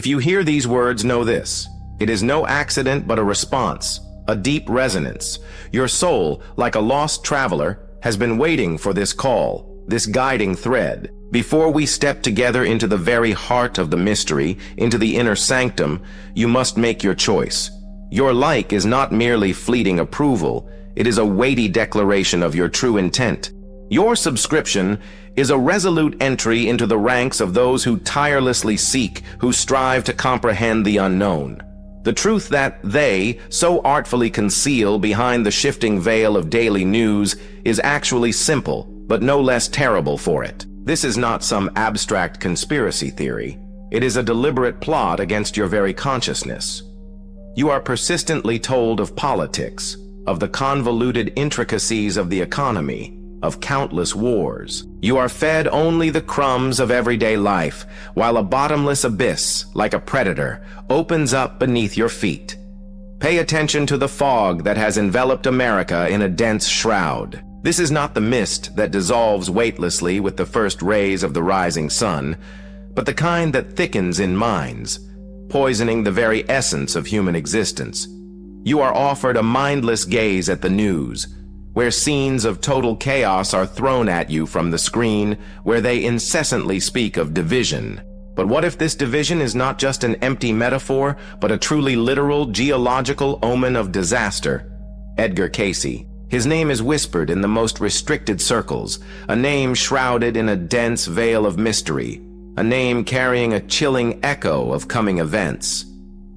If you hear these words, know this. It is no accident but a response, a deep resonance. Your soul, like a lost traveler, has been waiting for this call, this guiding thread. Before we step together into the very heart of the mystery, into the inner sanctum, you must make your choice. Your like is not merely fleeting approval, it is a weighty declaration of your true intent. Your subscription is a resolute entry into the ranks of those who tirelessly seek, who strive to comprehend the unknown. The truth that they so artfully conceal behind the shifting veil of daily news is actually simple, but no less terrible for it. This is not some abstract conspiracy theory. It is a deliberate plot against your very consciousness. You are persistently told of politics, of the convoluted intricacies of the economy, of countless wars. You are fed only the crumbs of everyday life, while a bottomless abyss, like a predator, opens up beneath your feet. Pay attention to the fog that has enveloped America in a dense shroud. This is not the mist that dissolves weightlessly with the first rays of the rising sun, but the kind that thickens in minds, poisoning the very essence of human existence. You are offered a mindless gaze at the news, where scenes of total chaos are thrown at you from the screen, where they incessantly speak of division. But what if this division is not just an empty metaphor, but a truly literal geological omen of disaster? Edgar Cayce. His name is whispered in the most restricted circles, a name shrouded in a dense veil of mystery, a name carrying a chilling echo of coming events.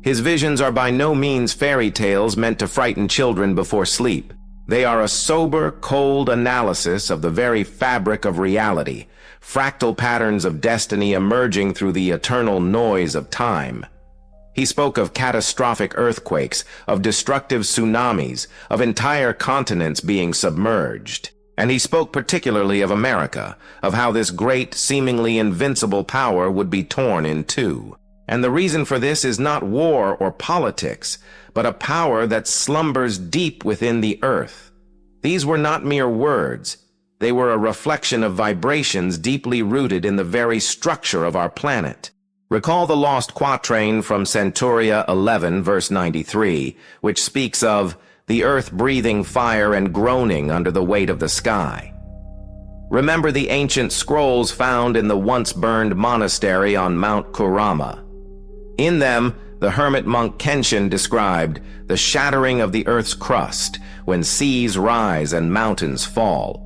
His visions are by no means fairy tales meant to frighten children before sleep. They are a sober, cold analysis of the very fabric of reality, fractal patterns of destiny emerging through the eternal noise of time. He spoke of catastrophic earthquakes, of destructive tsunamis, of entire continents being submerged. And he spoke particularly of America, of how this great, seemingly invincible power would be torn in two. And the reason for this is not war or politics, but a power that slumbers deep within the earth. These were not mere words. They were a reflection of vibrations deeply rooted in the very structure of our planet. Recall the lost quatrain from Centuria 11, verse 93, which speaks of the earth breathing fire and groaning under the weight of the sky. Remember the ancient scrolls found in the once-burned monastery on Mount Kurama. In them, the hermit monk Kenshin described the shattering of the earth's crust when seas rise and mountains fall.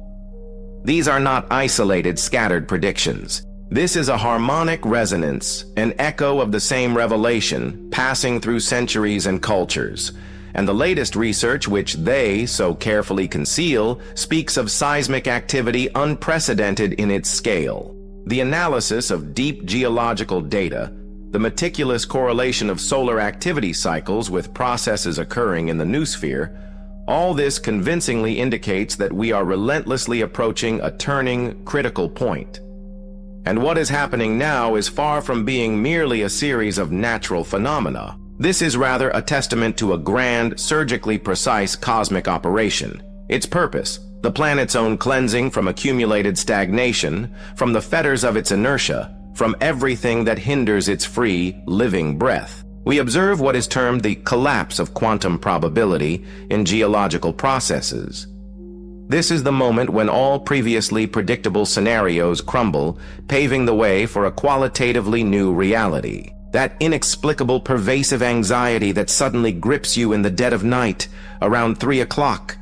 These are not isolated, scattered predictions. This is a harmonic resonance, an echo of the same revelation, passing through centuries and cultures. And the latest research, which they so carefully conceal, speaks of seismic activity unprecedented in its scale. The analysis of deep geological data, the meticulous correlation of solar activity cycles with processes occurring in the noosphere, all this convincingly indicates that we are relentlessly approaching a turning, critical point. And what is happening now is far from being merely a series of natural phenomena. This is rather a testament to a grand, surgically precise cosmic operation. Its purpose, the planet's own cleansing from accumulated stagnation, from the fetters of its inertia, from everything that hinders its free, living breath. We observe what is termed the collapse of quantum probability in geological processes. This is the moment when all previously predictable scenarios crumble, paving the way for a qualitatively new reality. That inexplicable pervasive anxiety that suddenly grips you in the dead of night, around 3 o'clock.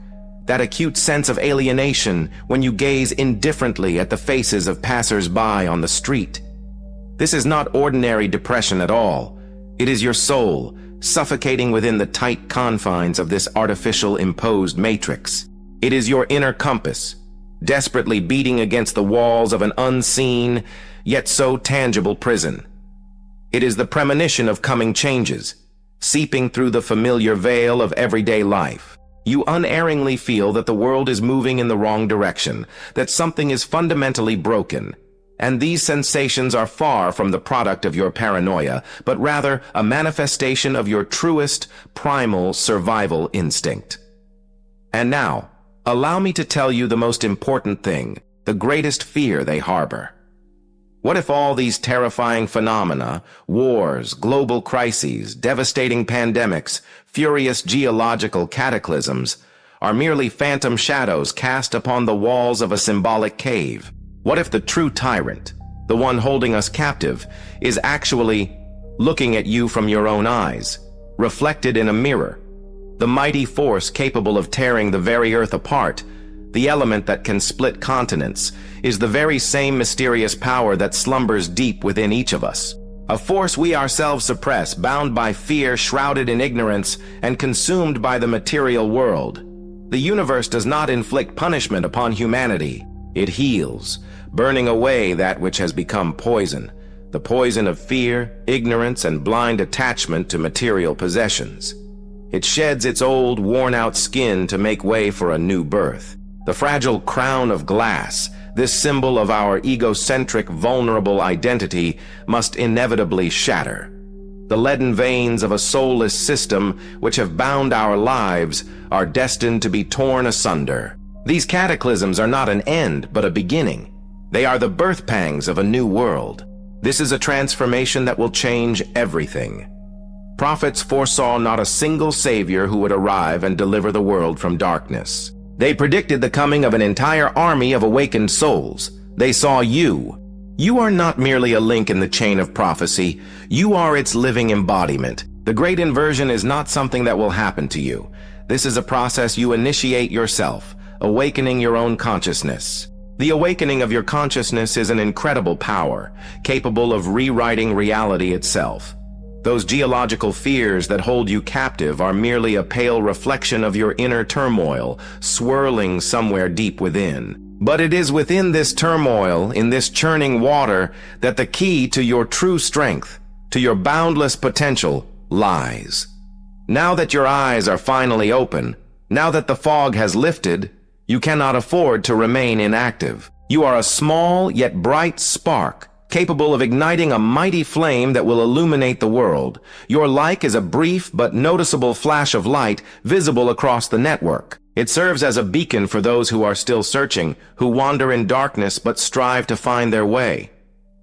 That acute sense of alienation when you gaze indifferently at the faces of passers-by on the street. This is not ordinary depression at all. It is your soul, suffocating within the tight confines of this artificial imposed matrix. It is your inner compass, desperately beating against the walls of an unseen, yet so tangible prison. It is the premonition of coming changes, seeping through the familiar veil of everyday life. You unerringly feel that the world is moving in the wrong direction, that something is fundamentally broken. And these sensations are far from the product of your paranoia, but rather a manifestation of your truest, primal survival instinct. And now, allow me to tell you the most important thing, the greatest fear they harbor. What if all these terrifying phenomena, wars, global crises, devastating pandemics, furious geological cataclysms, are merely phantom shadows cast upon the walls of a symbolic cave? What if the true tyrant, the one holding us captive, is actually looking at you from your own eyes, reflected in a mirror? The mighty force capable of tearing the very earth apart, the element that can split continents, is the very same mysterious power that slumbers deep within each of us. A force we ourselves suppress, bound by fear, shrouded in ignorance, and consumed by the material world. The universe does not inflict punishment upon humanity. It heals, burning away that which has become poison, the poison of fear, ignorance, and blind attachment to material possessions. It sheds its old, worn-out skin to make way for a new birth. The fragile crown of glass, this symbol of our egocentric, vulnerable identity, must inevitably shatter. The leaden veins of a soulless system which have bound our lives are destined to be torn asunder. These cataclysms are not an end, but a beginning. They are the birth pangs of a new world. This is a transformation that will change everything. Prophets foresaw not a single savior who would arrive and deliver the world from darkness. They predicted the coming of an entire army of awakened souls. They saw you. You are not merely a link in the chain of prophecy. You are its living embodiment. The great inversion is not something that will happen to you. This is a process you initiate yourself, awakening your own consciousness. The awakening of your consciousness is an incredible power, capable of rewriting reality itself. Those geological fears that hold you captive are merely a pale reflection of your inner turmoil, swirling somewhere deep within. But it is within this turmoil, in this churning water, that the key to your true strength, to your boundless potential, lies. Now that your eyes are finally open, now that the fog has lifted, you cannot afford to remain inactive. You are a small yet bright spark, capable of igniting a mighty flame that will illuminate the world. Your like is a brief but noticeable flash of light visible across the network. It serves as a beacon for those who are still searching, who wander in darkness but strive to find their way.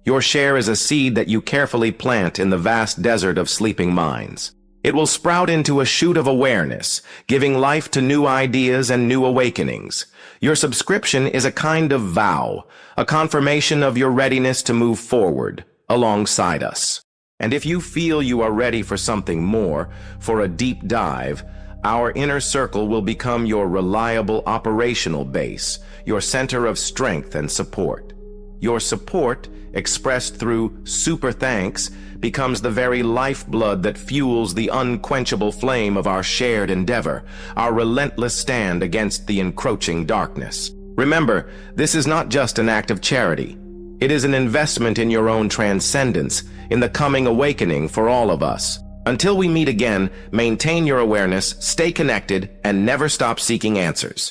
Your share is a seed that you carefully plant in the vast desert of sleeping minds. It will sprout into a shoot of awareness, giving life to new ideas and new awakenings. Your subscription is a kind of vow, a confirmation of your readiness to move forward alongside us. And if you feel you are ready for something more, for a deep dive, our inner circle will become your reliable operational base, your center of strength and support. Your support, expressed through super thanks, becomes the very lifeblood that fuels the unquenchable flame of our shared endeavor, our relentless stand against the encroaching darkness. Remember, this is not just an act of charity. It is an investment in your own transcendence, in the coming awakening for all of us. Until we meet again, maintain your awareness, stay connected, and never stop seeking answers.